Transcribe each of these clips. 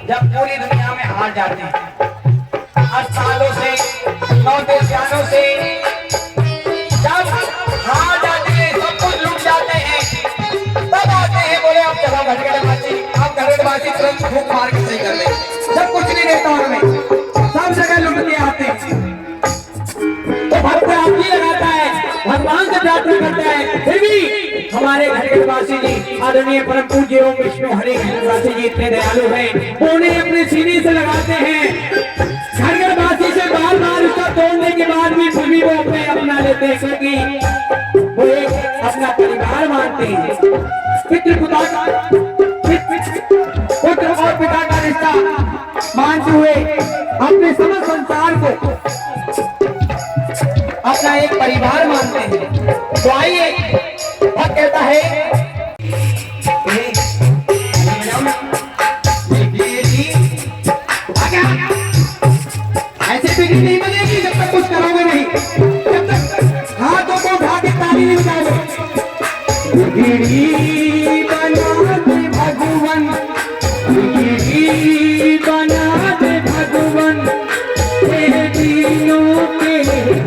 जब पूरी दुनिया में हार जाते हैं, 8 सालों से 9 सालों से जब हार जाते हैं, सब कुछ लूट जाते हैं, तब आते हैं बोले अब चलो घटगढ़वासी, अब घटगढ़वासी तुरंत फूंक मार के सही कर दे। जब कुछ नहीं देता उनमें, सब जगह लूट के आते हैं, तो भक्त आरती लगाता है, भगवान से प्रार्थना करता है, फिर भी हमारे घटगढ़वासी जी आदरणीय परम पूज्य ओम विष्णु हरे घटगढ़वासी जी इतने दयालु हैं, उन्हें अपने सीने से लगाते हैं। घटगढ़वासी से बार बार उसका तोड़ने के बाद भी फिर भी वो अपने अपना लेते हैं, क्योंकि वो एक अपना परिवार मानते हैं। पुत्र और पिता का रिश्ता मानते हुए अपने समस्त संसार को अपना एक परिवार मानते हैं। तो आइए, भक्त कहता है ऐसे पिकनिक नहीं बनेगी जब तक कुछ करोगे नहीं, जब तक हाथों को उठा के ताली नहीं बजाओगे। बना दे भगवान, बना दे भगवान तेरे दीनों के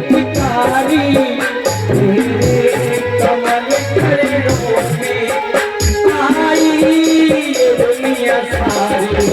भिखारी, कमल चरणों में आई ये दुनिया सारी।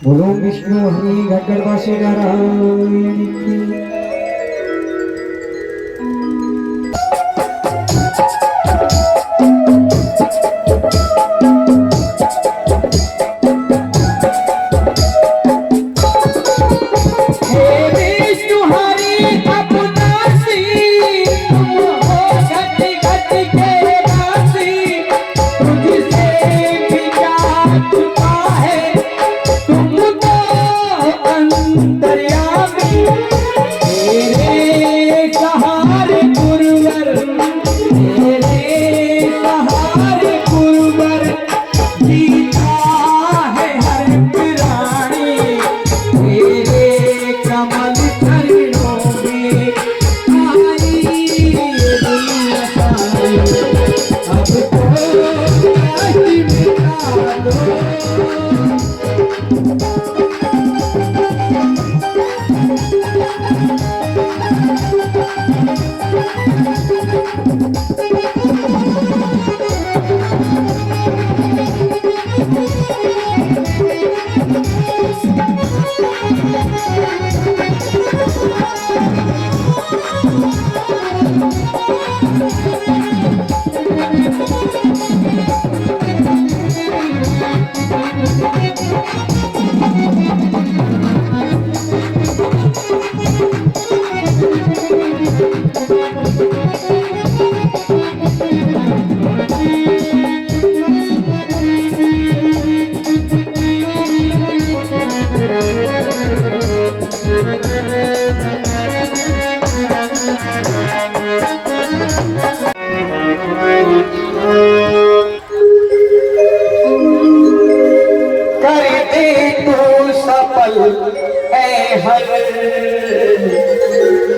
बोलो विष्णु हरि घटगढ़वासी नारायण की।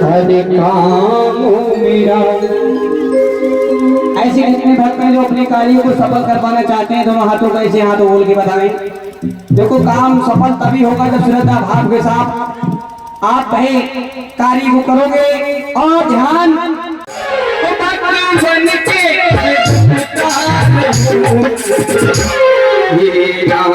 हर काम मेरा। ऐसे कितने भक्त हैं जो अपने कार्यों को सफल करवाना चाहते हैं? दोनों हाथों को ऐसे हाथों बोल के बताएं। देखो, काम सफल तभी होगा जब श्रद्धा भाव के साथ आप कहे कार्य को करोगे। और ध्यान, ये राम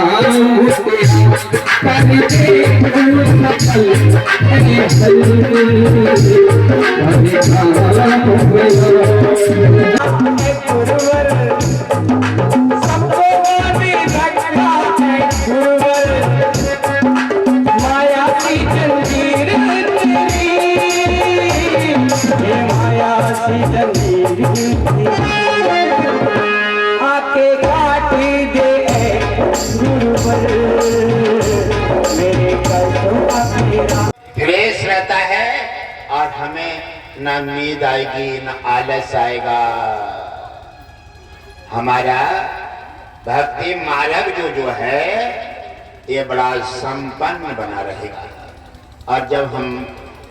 माया की जंजीर माया की जंजीर आके काट दे गुरुवर मेरे कष्टों का मेरा क्लेश रहता है और हमें न नींद आएगी न आलस आएगा। हमारा भक्ति मार्ग जो है ये बड़ा संपन्न बना रहेगा। और जब हम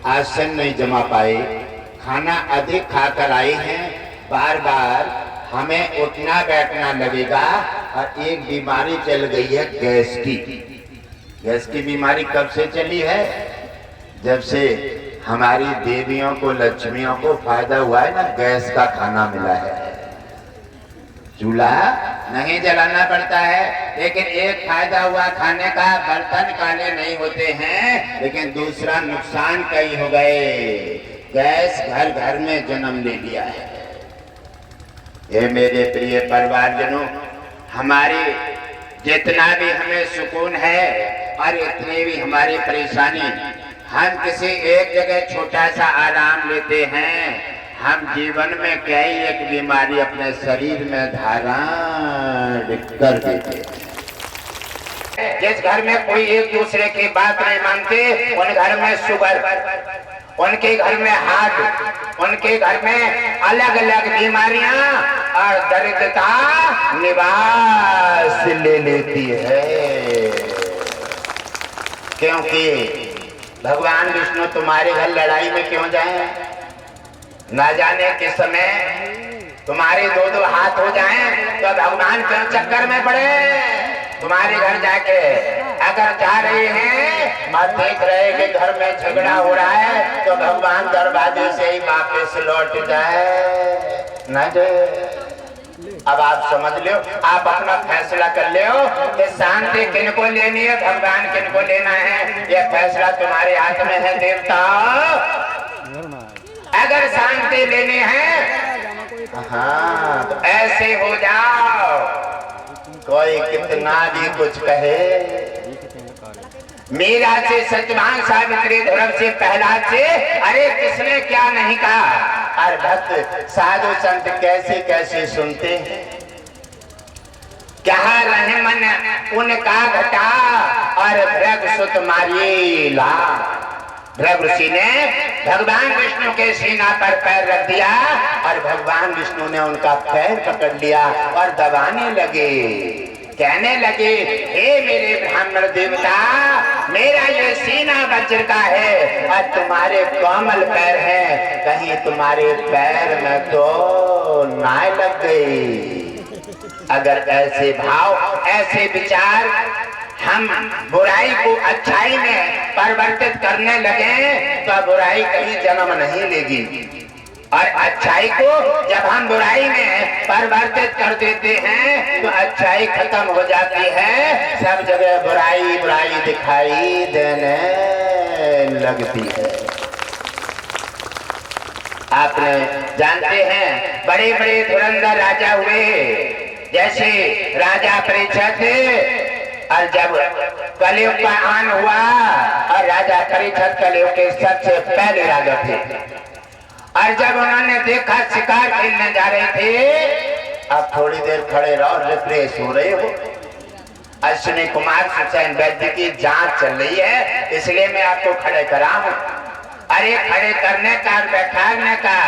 आसन नहीं जमा पाए, खाना अधिक खाकर आए हैं, बार बार हमें उठना बैठना लगेगा। और एक बीमारी चल गई है गैस की। गैस की बीमारी कब से चली है? जब से हमारी देवियों को, लक्ष्मियों को फायदा हुआ है ना, गैस का खाना मिला है। चूल्हा नहीं जलाना पड़ता है, लेकिन एक फायदा हुआ खाने का, बर्तन काले नहीं होते हैं। लेकिन दूसरा नुकसान कई हो गए। गैस घर घर में जन्म ले लिया है। ये मेरे प्रिय परिवारजनों, हमारी जितना भी हमें सुकून है और इतनी भी हमारी परेशानी, हम किसी एक जगह छोटा सा आराम लेते हैं, हम जीवन में कई एक बीमारी अपने शरीर में धारण कर देते हैं। जिस घर में कोई एक दूसरे की बात नहीं मानते, उन घर में शुगर, उनके घर में हार्ट, उनके घर में अलग अलग बीमारियां और दरिद्रता निवास ले लेती है। क्योंकि भगवान विष्णु तुम्हारे घर लड़ाई में क्यों जाए? ना जाने किस समय तुम्हारे दो दो हाथ हो जाएं, तो भगवान क्यों चक्कर में पड़े? तुम्हारे घर जाके अगर जा रहे हैं और देख रहे कि घर में झगड़ा हो रहा है, तो भगवान दरवाजे से ही वापस लौट जाए न जाए। अब आप समझ लो, आप अपना फैसला कर लो कि शांति किनको लेनी है, भगवान किनको लेना है। यह फैसला तुम्हारे हाथ में है देवता। अगर शांति लेनी है, हाँ, तो ऐसे हो जाओ, कोई कितना भी कुछ कहे। मीरा से, सत्यवान सावित्री, धर्म से, प्रहलाद से, अरे किसने क्या नहीं कहा। और भक्त साधु संत कैसे कैसे सुनते हैं। क्या रहे मन उनका घटा और भृग सुत मारिए ला। भृग ऋषि ने भगवान विष्णु के सीना पर पैर रख दिया और भगवान विष्णु ने उनका पैर पकड़ लिया और दबाने लगे। कहने लगे, हे मेरे ब्राह्मण देवता, मेरा ये सीना वज्र का है और तुम्हारे कोमल पैर हैं, कहीं तुम्हारे पैर में तो ना लग गई। अगर ऐसे भाव, ऐसे विचार हम बुराई को अच्छाई में परिवर्तित करने लगे, तो बुराई कहीं जन्म नहीं लेगी। और अच्छाई को जब हम बुराई में परिवर्तित कर देते हैं, तो अच्छाई खत्म हो जाती है। सब जगह बुराई बुराई दिखाई देने लगती है। आपने जानते हैं, बड़े बड़े धुरंधर राजा हुए, जैसे राजा परीक्षित। और जब कलयुग का आन हुआ, और राजा परीक्षित कलयुग के सबसे पहले राजा थे। और जब उन्होंने देखा शिकार खेलने जा रहे थे, अब थोड़ी देर खड़े रहो, रिफ्रेश हो रहे हो। अश्विनी कुमार सुसैन वैद्य की जांच चल रही है, इसलिए मैं आपको खड़े करा हूं। अरे खड़े करने का, बैठाने का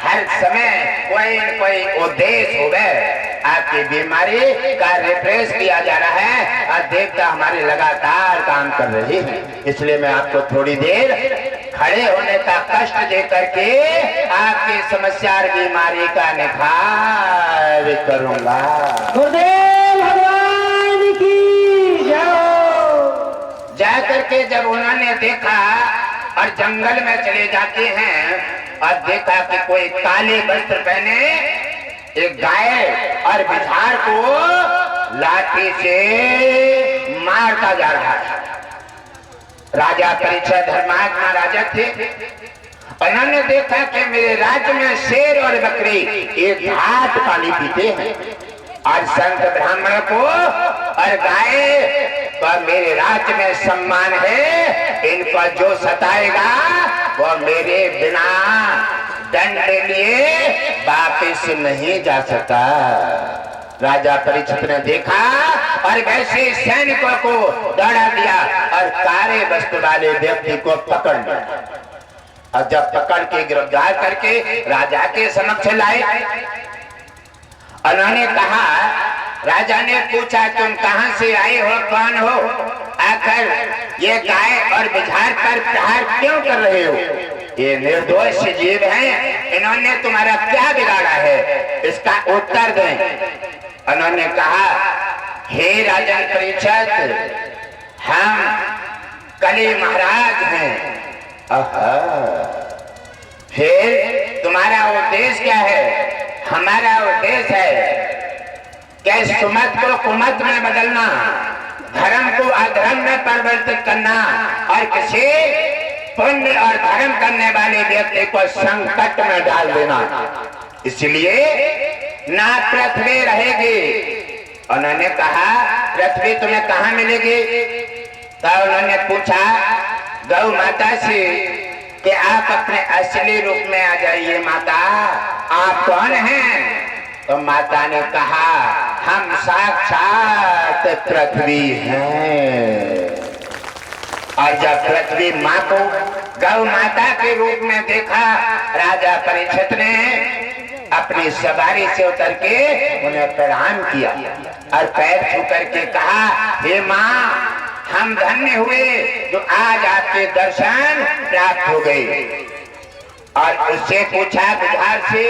हर समय कोई न कोई उद्देश्य हो गए। आपकी बीमारी का रिफ्रेश किया जा रहा है और देवता हमारे लगातार काम कर रहे हैं। इसलिए मैं आपको थोड़ी देर खड़े होने का कष्ट दे करके आपकी समस्या और बीमारी का निखार करूंगा। गुरुदेव भगवान की जय। जा करके जब उन्होंने देखा और जंगल में चले जाते हैं और देखा कि कोई काले वस्त्र पहने एक गाय और बिछार को लाठी से मारता जा रहा है। राजा परीक्षित धर्मात्मा राजा थे। उन्होंने देखा कि मेरे राज्य में शेर और बकरी एक घाट पानी पीते हैं और संत ब्राह्मण को और गाय तो मेरे राज्य में सम्मान है। इनको जो सताएगा वो मेरे बिना दंड लिए वापिस नहीं जा सकता। राजा परीक्षित ने देखा और वैसे सैनिकों को दौड़ा दिया और कारे वस्त्र वाले व्यक्ति को पकड़ लिया और जब पकड़ के गिरफ्तार करके राजा के समक्ष लाए, उन्होंने कहा, राजा ने पूछा तुम कहां से आए हो, कौन हो, आखिर ये गाय और बिझार पर प्रहार क्यों कर रहे हो? ये निर्दोष जीव हैं, इन्होंने तुम्हारा क्या बिगाड़ा है, इसका उत्तर दें। उन्होंने कहा, हे राजा परीक्षित, हम कली महाराज हैं। फिर तुम्हारा उद्देश्य क्या है? हमारा उद्देश्य है कि सुमत को कुमत में बदलना, धर्म को अधर्म में परिवर्तित करना और किसी पुण्य और धर्म करने वाले व्यक्ति को संकट में डाल देना। इसलिए ना पृथ्वी रहेगी। उन्होंने कहा, पृथ्वी तुम्हें कहाँ मिलेगी? तो उन्होंने पूछा गौ माता से कि आप अपने असली रूप में आ जाइए माता, आप कौन हैं? तो माता ने कहा, हम साक्षात पृथ्वी हैं। और जब पृथ्वी माँ को गौ माता के रूप में देखा, राजा परीक्षित ने अपनी सवारी से उतर के उन्हें प्रणाम किया और पैर छू करके कहा, हे माँ, हम धन्य हुए जो आज आपके दर्शन प्राप्त हो गए। और उससे पूछा बिहार से,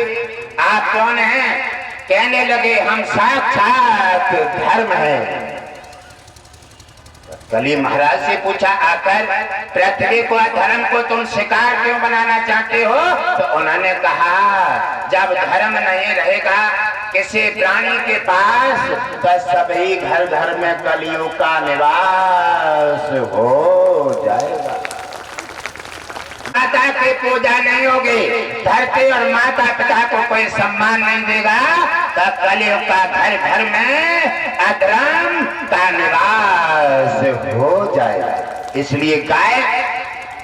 आप कौन हैं? कहने लगे, हम साक्षात धर्म हैं। कली महाराज से पूछा, आकर पृथ्वी को धर्म को तुम शिकार क्यों बनाना चाहते हो? तो उन्होंने कहा, जब धर्म नहीं रहेगा किसी प्राणी के पास तो सभी घर घर में कलियुग का निवास हो जाएगा। माता की पूजा नहीं होगी, धरती और माता पिता को कोई सम्मान नहीं देगा, तो कलियुग का घर घर में अधर्म का निवास हो जाएगा। इसलिए गाय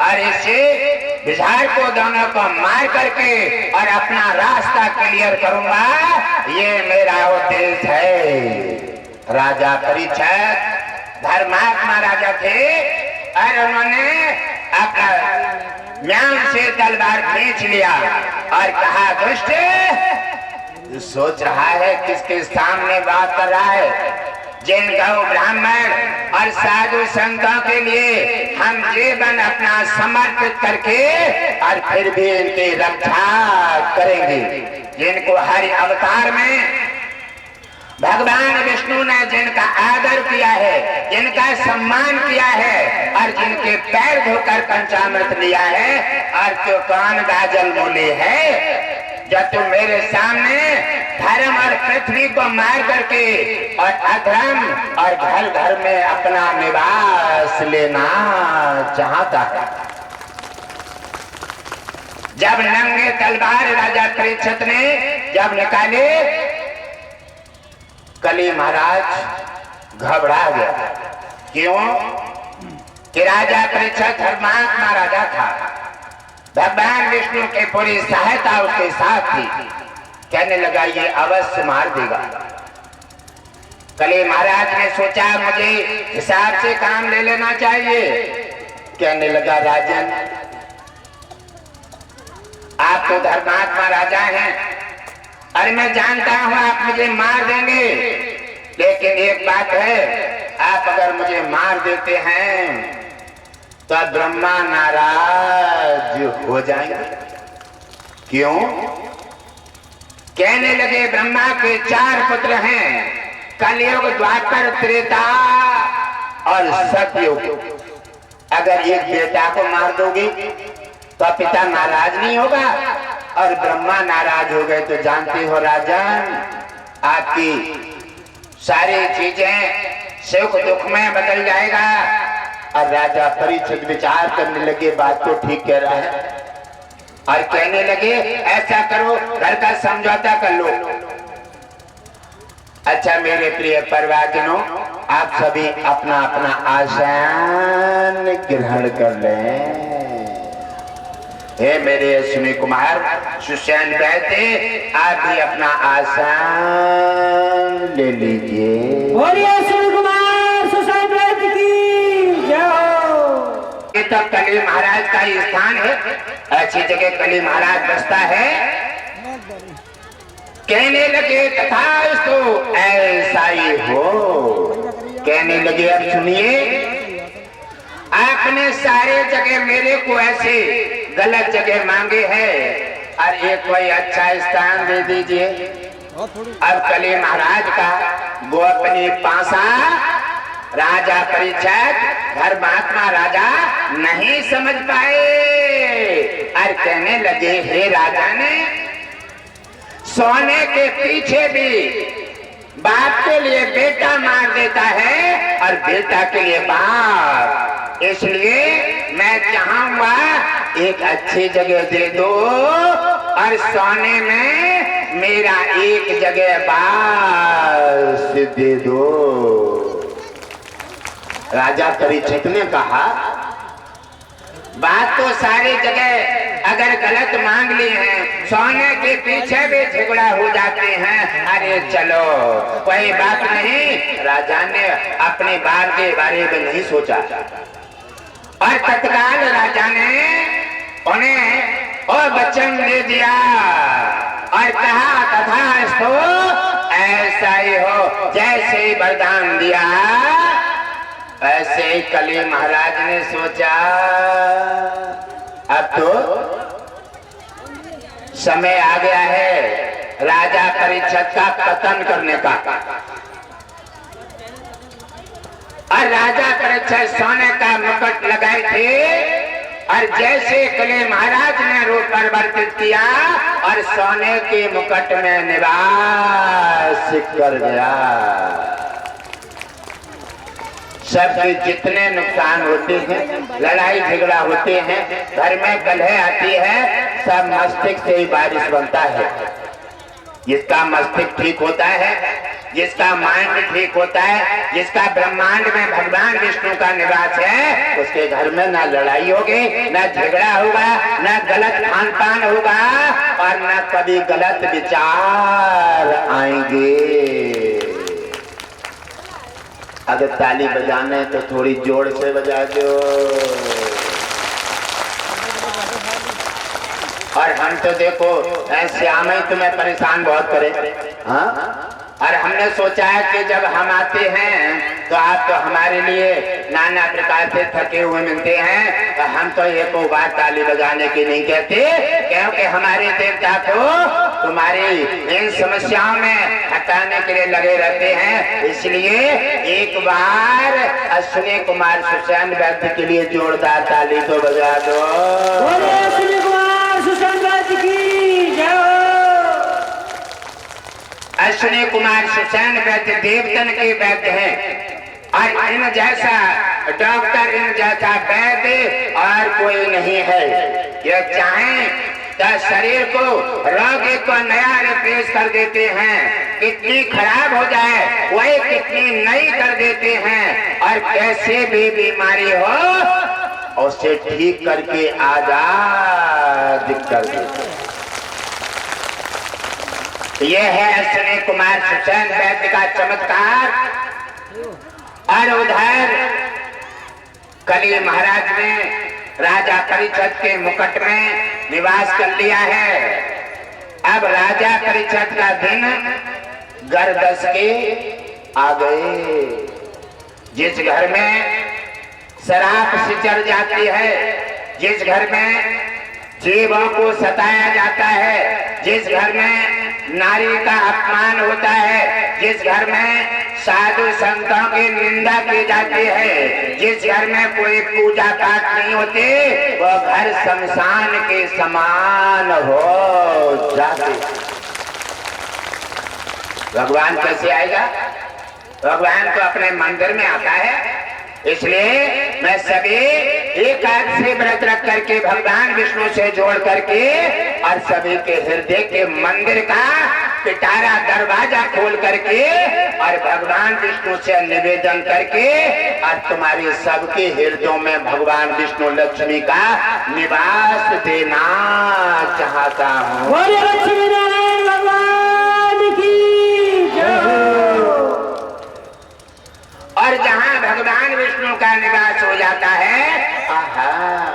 और इसे बिझार को दोनों को मार करके और अपना रास्ता क्लियर करूंगा, ये मेरा उद्देश्य है। राजा परीक्षित धर्मात्मा राजा थे और उन्होंने अपना म्यान से तलवार खींच लिया और कहा, दुष्ट, सोच रहा है किसके सामने बात कर रहा है? जिन गौ ब्राह्मण और साधु संतों के लिए हम जीवन अपना समर्पित करके और फिर भी इनकी रक्षा करेंगे, जिनको हर अवतार में भगवान विष्णु ने जिनका आदर किया है, जिनका सम्मान किया है और जिनके पैर धोकर पंचामृत लिया है और जो कान गाजल बोले है, जब तुम मेरे सामने धर्म और पृथ्वी को मार करके और अधर्म और घर घर में अपना निवास लेना चाहता है। जब नंगे तलवार राजा परीक्षित ने जब निकाले, कली महाराज घबरा गया। क्यों? कि राजा परीक्षित धर्मात्मा राजा था, भगवान विष्णु की पूरी सहायता उसके साथ थी। कहने लगा, ये अवश्य मार देगा। कली महाराज ने सोचा, मुझे हिसाब से काम ले लेना चाहिए। कहने लगा, राजन, आप तो धर्मात्मा राजा हैं और मैं जानता हूं आप मुझे मार देंगे, लेकिन एक बात है, आप अगर मुझे मार देते हैं तो ब्रह्मा नाराज हो जाएंगे। क्यों? कहने लगे, ब्रह्मा के 4 पुत्र हैं, कलयुग, द्वापर, त्रेता और सतयुग। अगर एक बेटा को मार दोगे तो पिता नाराज नहीं होगा और ब्रह्मा नाराज हो गए तो जानते हो राजन, आपकी सारी चीजें सुख दुख में बदल जाएगा और राजा परीक्षित विचार करने लगे, बात तो ठीक कह रहा है, और कहने लगे ऐसा करो, घर का समझौता कर लो। अच्छा मेरे प्रिय परिवारजनों, आप सभी अपना अपना आसन ग्रहण कर लें। हे मेरे अश्विनी कुमार सुसैन बैठे, आप भी अपना आसन ले लीजिए। बोलिए अश्विनी कुमार सुसैन बैठ की जय हो। ये तो कली महाराज का ही स्थान है, ऐसी जगह कली महाराज बसता है। कहने लगे तथास्तु, ऐसा ही हो। कहने लगे अब सुनिए, आपने सारे जगह मेरे को ऐसे गलत जगह मांगे हैं, और एक कोई अच्छा स्थान दे दीजिए। अब कली महाराज का वो अपनी पासा राजा परीक्षित घर महात्मा राजा नहीं समझ पाए, और कहने लगे हे राजा ने, सोने के पीछे भी बाप के लिए बेटा मार देता है और बेटा के लिए बाप, इसलिए मैं चाहूंगा एक अच्छी जगह दे दो, और सोने में मेरा एक जगह बास दे दो। राजा परीक्षित ने कहा, बात तो सारी जगह अगर गलत मांग ली है, सोने के पीछे भी झगड़ा हो जाते हैं, अरे चलो कोई बात नहीं। राजा ने अपने बाल के बारे में नहीं सोचा, और तत्काल राजा ने उन्हें और वचन दे दिया और कहा तथास्तु, ऐसा ही हो। जैसे ही वरदान दिया, ऐसे ही कली महाराज ने सोचा अब तो समय आ गया है राजा परीक्षित का पतन करने का। और राजा परीक्षित सोने का मुकुट लगाए थे, और जैसे कली महाराज ने रूप परिवर्तित किया और सोने के मुकुट में निवास कर गया। सबके जितने नुकसान होते हैं, लड़ाई झगड़ा होते हैं, घर में कलह आती है, सब मस्तिष्क से ही बारिश बनता है। जिसका मस्तिष्क ठीक होता है, जिसका माइंड ठीक होता है, जिसका ब्रह्मांड में भगवान विष्णु का निवास है, उसके घर में ना लड़ाई होगी, ना झगड़ा होगा, ना गलत खान पान होगा, और ना कभी गलत विचार आएंगे। अगर ताली बजाने तो थोड़ी जोर से बजा दो। और हम तो देखो श्याम ही तुम्हें परेशान बहुत करे, हाँ? और हमने सोचा है कि जब हम आते हैं तो आप तो हमारे लिए नाना प्रकार से थके हुए मिलते हैं, तो हम तो एक बार ताली बजाने की नहीं कहते, क्योंकि हमारे देवता को तुम्हारी इन समस्याओं में हटाने के लिए लगे रहते हैं। इसलिए एक बार अश्विनी कुमार सुसैन वैद्य के लिए जोरदार ताली तो बजा दो। अश्विनी कुमार सुसैन वैद्य की जय हो। अश्विनी कुमार सुसैन वैद्य देवतन के वैद्य हैं, और इन जैसा डॉक्टर, इन जैसा वैद्य और कोई नहीं है। ये चाहें तो शरीर को, रोगी को नया रिप्लेस कर देते हैं, कितनी खराब हो जाए वही कितनी नई कर देते हैं, और कैसे भी बीमारी हो उसे ठीक करके आजाद कर देते हैं। ये है अश्विनी कुमार सुसैन वैद्य का चमत्कार। और उधर कली महाराज ने राजा परीक्षित के मुकुट में निवास कर लिया है। अब राजा परीक्षित का दिन गर्दश के आ गए। जिस घर में शराब सिचर जाती है, जिस घर में जीवों को सताया जाता है, जिस घर में नारी का अपमान होता है, जिस घर में साधु संतों की निंदा की जाती है, जिस घर में कोई पूजा पाठ नहीं होती, वो घर शमशान के समान हो जाते। भगवान कैसे आएगा? भगवान तो अपने मंदिर में आता है, इसलिए मैं सभी एक हाथ से व्रत रख करके भगवान विष्णु से जोड़ करके और सभी के हृदय के मंदिर का पिटारा दरवाजा खोल करके और भगवान विष्णु से निवेदन करके और तुम्हारे सबके हृदयों में भगवान विष्णु लक्ष्मी का निवास देना चाहता हूँ। बोलिए लक्ष्मी नारायण भगवान की जय हो। और जहाँ भगवान विष्णु का निवास हो जाता है, आहा,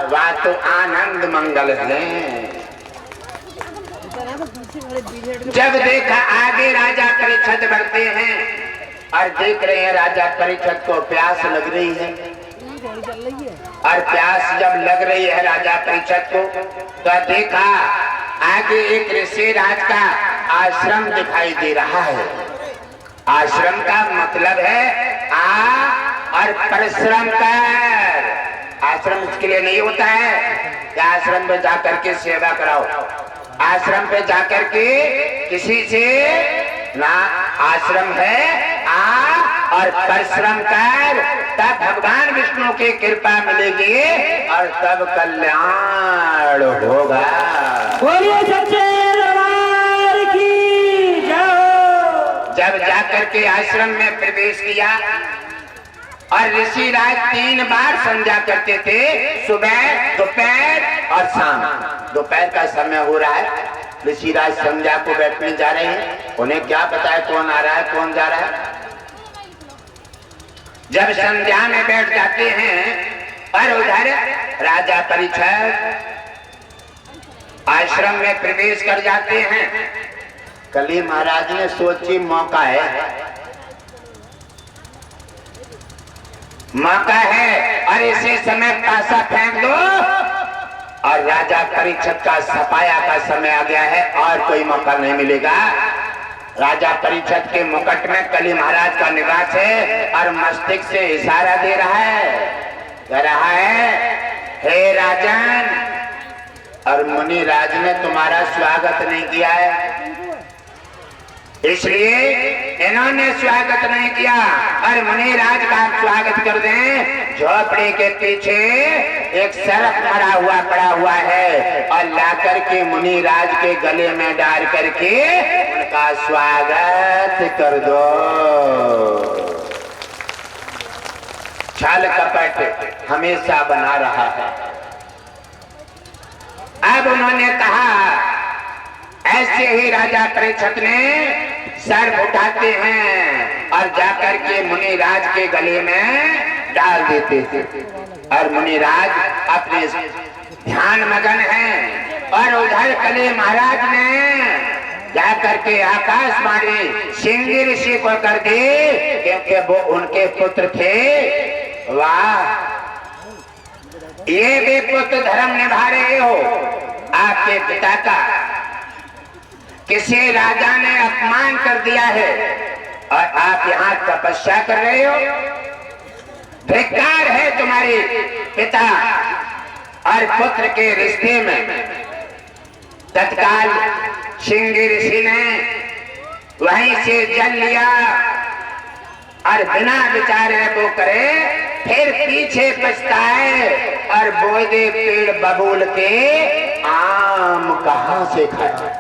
वह तो आनंद मंगल है। जब देखा आगे राजा परीक्षित बढ़ते हैं और देख रहे हैं राजा परीक्षित को प्यास लग रही है, और प्यास जब लग रही है राजा परीक्षित को, तो देखा आगे एक ऋषि राज का आश्रम दिखाई दे रहा है। आश्रम का मतलब है आ और परिश्रम कर। आश्रम इसके लिए नहीं होता है कि आश्रम में जाकर के सेवा कराओ, आश्रम पे जाकर के किसी से ना, आश्रम है आ और परिश्रम कर, तब भगवान विष्णु की कृपा मिलेगी और तब कल्याण होगा। बोलिए सच्चे दरबार की जय हो। जब जाकर के आश्रम में प्रवेश किया और ऋषि राज 3 बार संध्या करते थे, सुबह, दोपहर और शाम। दोपहर का समय हो रहा है, ऋषि राज संध्या को बैठने जा रहे हैं, उन्हें क्या पता है कौन आ रहा है कौन जा रहा है। जब संध्या में बैठ जाते हैं और उधर राजा परीक्षित आश्रम में प्रवेश कर जाते हैं। कली महाराज ने सोची मौका है और इसी समय पासा फेंक दो, और राजा परीक्षित का सफाया का समय आ गया है और कोई मौका नहीं मिलेगा। राजा परीक्षित के मुकुट में कली महाराज का निवास है और मस्तिष्क से इशारा दे रहा है, कह रहा है, हे राजन, और मुनि राज ने तुम्हारा स्वागत नहीं किया है, इसलिए इन्होंने स्वागत नहीं किया। और मुनि राज का स्वागत कर दें। झोपड़ी के पीछे एक सरफ मरा हुआ पड़ा हुआ है और लाकर के मुनि राज के गले में डाल करके उनका स्वागत कर दो। छल कपट हमेशा बना रहा है। अब उन्होंने कहा, ऐसे ही राजा परीक्षित ने सर उठाते हैं और जाकर के मुनि राज के गले में डाल देते थे, और मुनि राज अपने ध्यान मगन हैं। और उधर कली महाराज ने जाकर के आकाशवाणी सिंगी ऋषि को कर दी, क्योंकि वो उनके पुत्र थे। वाह, ये भी पुत्र धर्म निभा रहे हो। आपके पिता का किसी राजा ने अपमान कर दिया है और आप यहाँ तपस्या कर रहे हो। धिक्कार है तुम्हारे पिता और पुत्र के रिश्ते में। तत्काल सिंगी ऋषि ने वहीं से जल लिया और बिना विचारे वो करे, फिर पीछे पछताए और बोए पेड़ बबूल के आम कहां से खाए,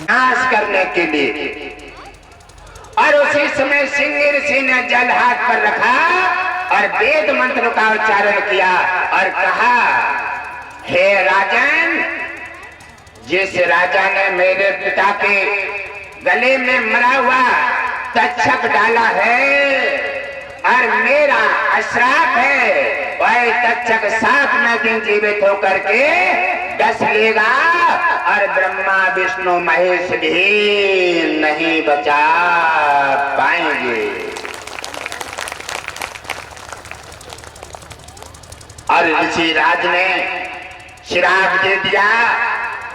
नाश करने के लिए। और उसी समय सिंगी ऋषि ने जल हाथ पर रखा और वेद मंत्र का उच्चारण किया और कहा, हे राजन, जिस राजा ने मेरे पिता के गले में मरा हुआ तक्षक डाला है और मेरा अश्राप है, वही तक्षक 7वें दिन जीवित होकर के डस लेगा और ब्रह्मा विष्णु महेश भी नहीं बचा पाएंगे। और ऋषि राज ने श्राप दे दिया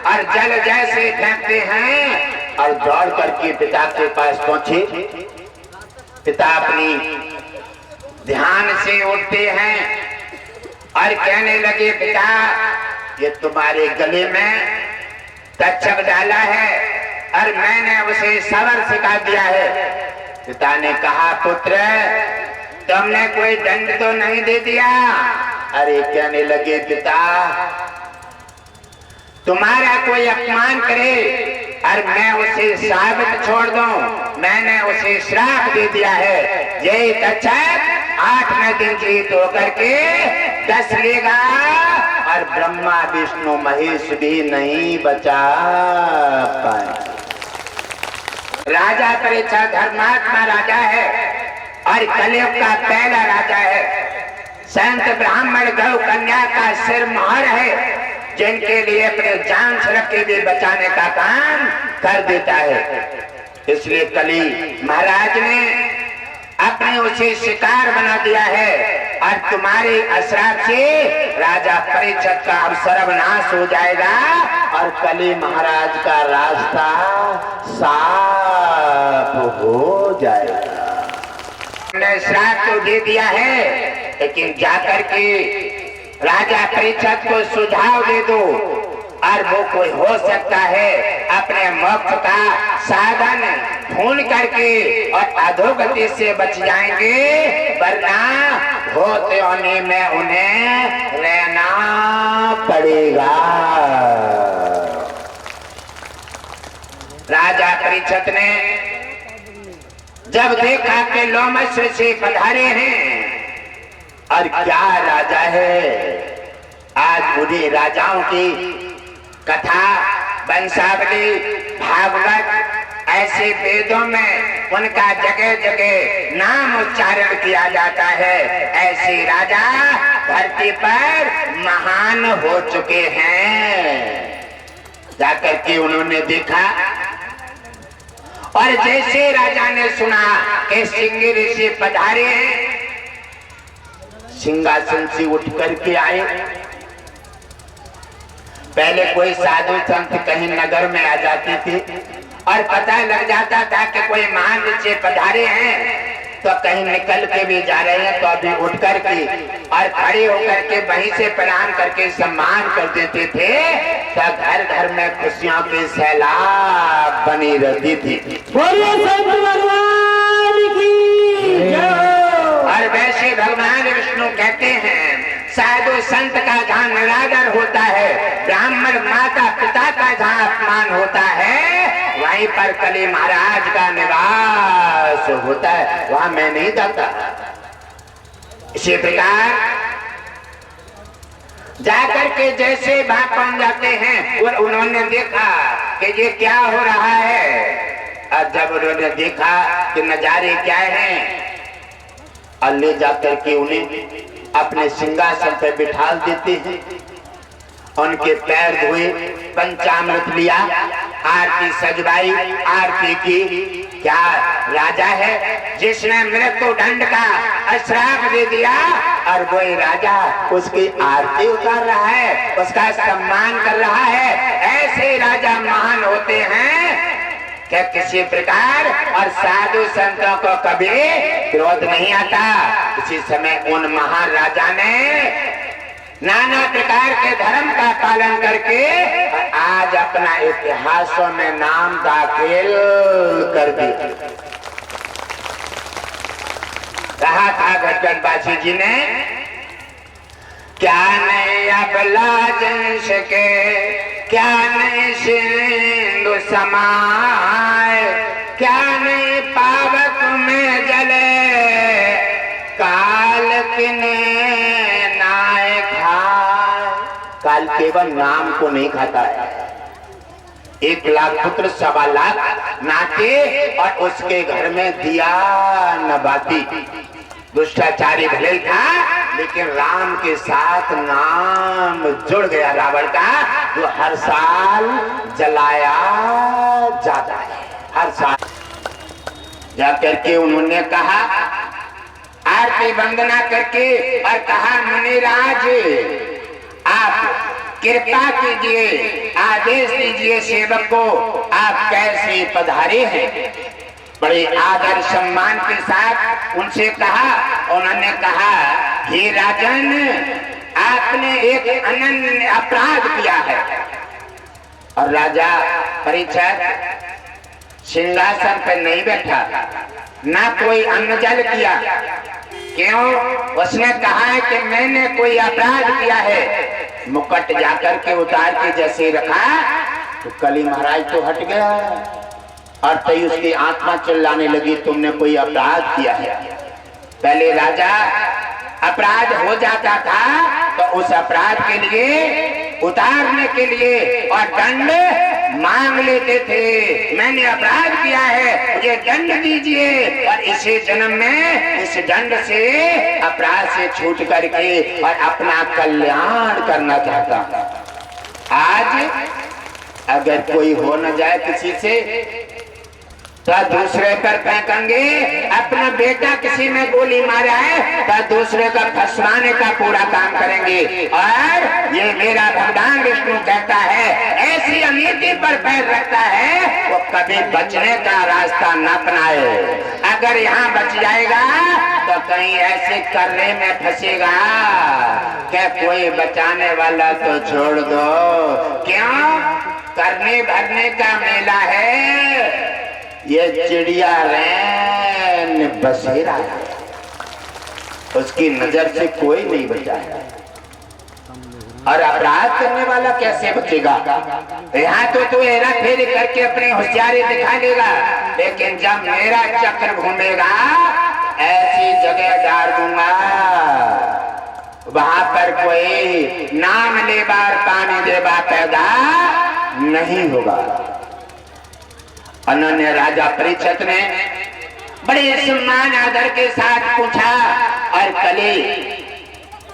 और जल जैसे फेंकते हैं और दौड़ करके पिता के पास पहुंचे। पिता अपनी ध्यान से उठते हैं और कहने लगे, पिता, ये तुम्हारे गले में तक्षक डाला है और मैंने उसे सबर सिखा दिया है। पिता ने कहा, पुत्र, तुमने कोई दंड तो नहीं दे दिया? अरे कहने लगे पिता, तुम्हारा कोई अपमान करे और मैं उसे साबित छोड़ दूं, मैंने उसे श्राप दे दिया है, यही तक्षक 8वें दिन जीत होकर के 10 लेगा और ब्रह्मा विष्णु महेश भी नहीं बचा पाए। राजा परीक्षित धर्मात्मा राजा है और कलयुग का पहला राजा है। संत ब्राह्मण गौ कन्या का सिर मोहर है, जिनके लिए अपने जान छड़क के भी बचाने का काम कर देता है। इसलिए कली महाराज ने अपने उसे शिकार बना दिया है और तुम्हारे अश्राप से राजा परीक्षित का अब सर्वनाश हो जाएगा और कली महाराज का रास्ता साफ हो जाएगा। हमने श्राप तो दे दिया है, लेकिन जाकर के राजा परीक्षित को सुझाव दे दो और वो कोई हो सकता है अपने मोक्ष का साधन ढूंढ करके और अधोगति से बच जाएंगे, वरना होते होने में उन्हें रहना पड़ेगा। राजा परीक्षित ने जब देखा कि लोमश से पधारे हैं और क्या राजा है, आज बुढ़े राजाओं की कथा वंशावली भागवत ऐसे वेदों में उनका जगह जगह नाम उच्चारण किया जाता है। ऐसे राजा धरती पर महान हो चुके हैं। जाकर के उन्होंने देखा और जैसे राजा ने सुना कि सिंह ऋषि पधारे हैं, सिंहासन से उठ करके आए। पहले कोई साधु संत कहीं नगर में आ जाते थे और पता लग जाता था कि कोई महान ऋषि पधारे हैं, तो कहीं निकल के भी जा रहे हैं तो अभी उठ करके और खड़े होकर के वहीं से प्रणाम करके सम्मान कर देते थे, तो घर घर में खुशियों की सैलाब बनी रहती थी। बोलिए संत भगवान की जय। और वैसे भगवान विष्णु कहते हैं साधु संत का जहाँ निरादर होता है, ब्राह्मण माता पिता का जहाँ अपमान होता है, वहीं पर कली महाराज का निवास होता है, वहां मैं नहीं जाता। इसी प्रकार जाकर के जैसे वहां पहुंच जाते हैं और उन्होंने देखा कि ये क्या हो रहा है, और जब उन्होंने देखा कि नजारे क्या हैं, और ले जाकर के उन्हें अपने सिंहासन पर बिठा देते हैं, उनके पैर धोए, पंचामृत लिया, आरती सजवाई, आरती की। क्या राजा है जिसने मृत्यु दंड का अश्राप दे दिया और वही राजा उसकी आरती उतार रहा है, उसका सम्मान कर रहा है। ऐसे राजा महान होते हैं क्या किसी प्रकार, और साधु संतों को कभी क्रोध नहीं आता। इसी समय उन महान राजा ने नाना प्रकार के धर्म का पालन करके आज अपना इतिहासों में नाम दाखिल कर दिया। कहा था घटघटवासी जी ने, क्या नहीं अबला जंश के, क्या नहीं सिंधु समाए, क्या नहीं पावक में जले, काल किने नाय खाए। काल केवल नाम को नहीं खाता है। 1 लाख पुत्र 1.25 लाख नाते और उसके घर में दिया न बाती। दुष्टाचारी भले था, लेकिन राम के साथ नाम जुड़ गया रावण का, जो हर साल जलाया जाता है। हर साल जाकर के उन्होंने कहा, आरती वंदना करके और कहा, मुनिराज आप कृपा कीजिए, आदेश दीजिए सेवक को, आप कैसे पधारे हैं। बड़े आदर सम्मान के साथ उनसे कहा। उन्होंने कहा, हे राजन, आपने एक अनन्य अपराध किया है। और राजा परीक्षित सिंहासन पर नहीं बैठा, ना कोई अन्न जल किया, क्यों? उसने कहा है कि मैंने कोई अपराध किया है। मुकुट जाकर के उतार के जैसे रखा तो कली महाराज तो हट गया और तई उसकी आत्मा चिल्लाने लगी, तुमने कोई अपराध किया है। पहले राजा अपराध हो जाता था तो उस अपराध के लिए उतारने के लिए और दंड मांग लेते थे। मैंने अपराध किया है, मुझे दंड दीजिए। और इसी जन्म में इस दंड से, अपराध से छूट करके और अपना कल्याण करना चाहता। आज अगर कोई हो न जाए किसी से तो दूसरे पर फेंकेंगे। अपना बेटा किसी ने गोली मारा है तो दूसरे का फंसवाने का पूरा काम करेंगे। और ये मेरा भगवान विष्णु कहता है, ऐसी अनीति पर पैर रखता है वो कभी बचने का रास्ता न अपनाए। अगर यहाँ बच जाएगा तो कहीं ऐसे करने में फंसेगा क्या कोई बचाने वाला तो छोड़ दो। क्यों? करने भरने का मेला है। ये चिड़िया रैन बसेरा है, उसकी नजर से कोई नहीं बचा है। और अपराध करने वाला कैसे बचेगा? यहाँ तो तू हेरा फेरी करके अपनी होशियारी दिखा लेगा, लेकिन जब मेरा चक्र घूमेगा ऐसी जगह डाल दूंगा वहां पर कोई नाम ले बार पानी देवा पैदा नहीं होगा। अनन्य राजा परीक्षित ने बड़े सम्मान आदर के साथ पूछा और कली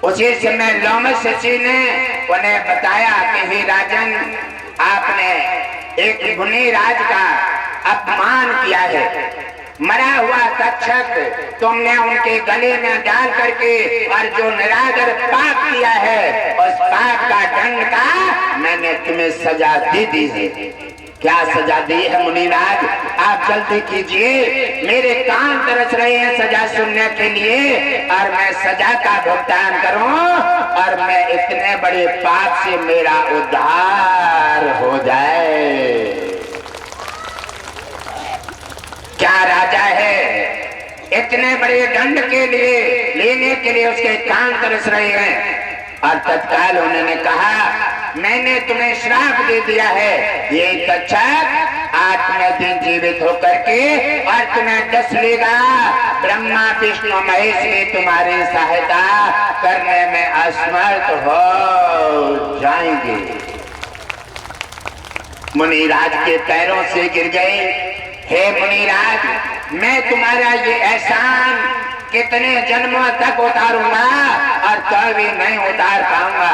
उसी समय लोमश ऋषि ने उन्हें बताया कि हे राजन, आपने एक गुणी राज का अपमान किया है। मरा हुआ तक्षक तुमने उनके गले में डाल करके और जो निरादर पाप किया है उस पाप का दंड का मैंने तुम्हें सजा दे दी है। क्या सजा दी है मुनिराज? आप जल्दी कीजिए, मेरे कान तरस रहे हैं सजा सुनने के लिए और मैं सजा का भुगतान करूं और मैं इतने बड़े पाप से मेरा उद्धार हो जाए। क्या राजा है इतने बड़े दंड के लिए लेने के लिए उसके कान तरस रहे हैं। और तत्काल उन्होंने कहा, मैंने तुम्हें श्राप दे दिया है, ये तक्षक आत्म दिन जीवित होकर के और तुम्हें डस लेगा। ब्रह्मा विष्णु महेश भी तुम्हारी सहायता करने में असमर्थ हो जाएंगे। मुनिराज के पैरों से गिर गए, हे मुनिराज, मैं तुम्हारा ये एहसान कितने जन्मों तक उतारूंगा और कभी नहीं उतार पाऊंगा।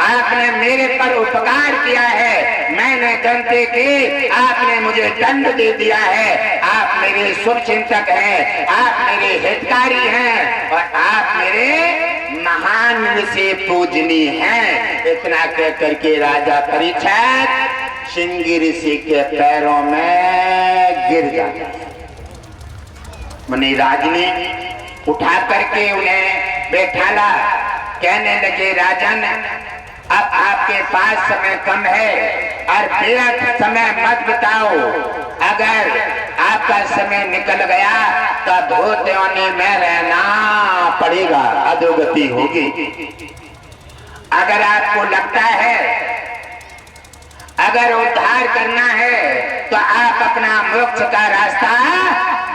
आपने मेरे पर उपकार किया है, मैंने गलती की, आपने मुझे दंड दे दिया है। आप मेरे शुभ चिंतक हैं, आप मेरे हितकारी हैं और आप मेरे महान से पूजनीय हैं। इतना कह करके राजा परीक्षित श्रृंगी ऋषि के पैरों में गिर जाता। मुनिराज ने उठा करके उन्हें बैठाला, कहने लगे, राजन, अब आपके पास समय कम है और बेअर्थ समय मत बिताओ। अगर आपका समय निकल गया तो धोते में रहना पड़ेगा, अधोगति होगी। अगर आपको लगता है अगर उद्धार करना है तो आप अपना मोक्ष का रास्ता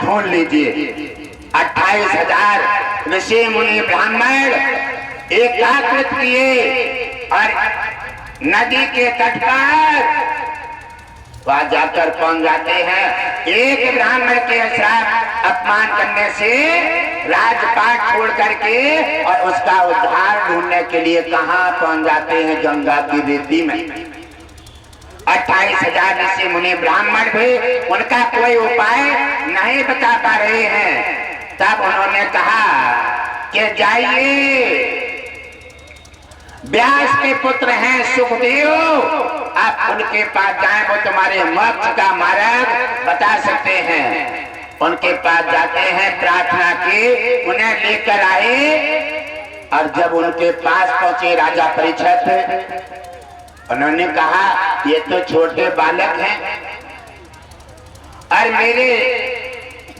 ढूंढ लीजिए। 28,000 ऋषि मुनि ब्राह्मण एकाग्रत किए और नदी के तट पर वहां जाकर पहुंच जाते हैं। एक ब्राह्मण के श्राप अपमान करने से राजपाट छोड़ करके और उसका उद्धार ढूंढने के लिए कहां पहुंच जाते हैं? गंगा की रेती में। 28,000 ऋषि मुनि ब्राह्मण भी उनका कोई उपाय नहीं बता पा रहे हैं। तब उन्होंने कहा कि जाइए, व्यास के पुत्र हैं सुखदेव, आप उनके पास जाएं, वो तुम्हारे मोक्ष का मार्ग बता सकते हैं। उनके पास जाते हैं, प्रार्थना की, उन्हें लेकर आए और जब उनके पास पहुंचे राजा परीक्षित, उन्होंने कहा, ये तो छोटे बालक हैं और मेरे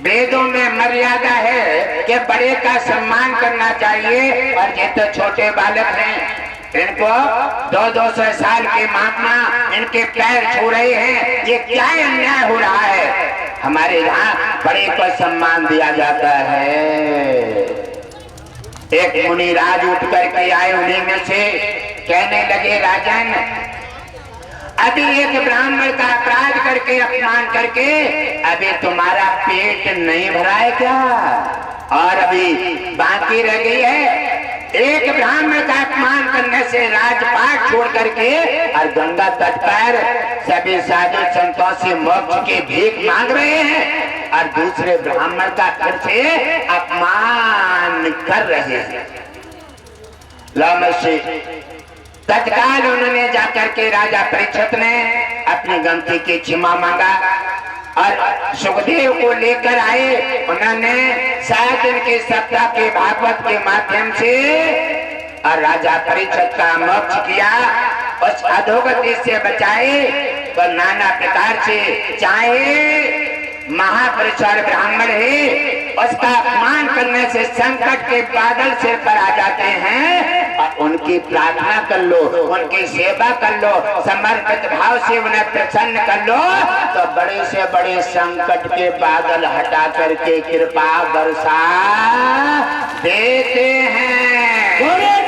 वेदों में मर्यादा है कि बड़े का सम्मान करना चाहिए, और ये तो छोटे बालक हैं, इनको 200 साल के महात्मा इनके पैर छू रहे हैं, ये क्या अन्याय हो रहा है। हमारे यहाँ बड़े को सम्मान दिया जाता है। एक मुनि राज उठ करके आए, उन्हीं में से कहने लगे, राजन अभी एक ब्राह्मण का अपराध करके, अपमान करके अभी तुम्हारा पेट नहीं भरा है क्या, और अभी बाकी रह गई है। एक ब्राह्मण का अपमान करने से राजपाट छोड़ करके और गंगा तट पर सभी साधु संतों से मोक्ष की भीख मांग रहे हैं, और दूसरे ब्राह्मण का फिर से अपमान कर रहे हैं। लामसी तत्काल उन्होंने जाकर के राजा परीक्षित ने अपनी गलती की क्षमा मांगा और सुखदेव को लेकर आए। उन्होंने 7 दिन के सप्ताह के भागवत के माध्यम से और राजा परीक्षित का मोक्ष किया, उस अधोगति से बचाए। तो नाना प्रकार से चाहे महापुरुष और ब्राह्मण है, उसका अपमान करने से संकट के बादल सिर पर आ जाते हैं, और उनकी प्रार्थना कर लो, उनकी सेवा कर लो, समर्पित भाव से उन्हें प्रसन्न कर लो, तो बड़े से बड़े संकट के बादल हटा करके कृपा बरसा देते हैं।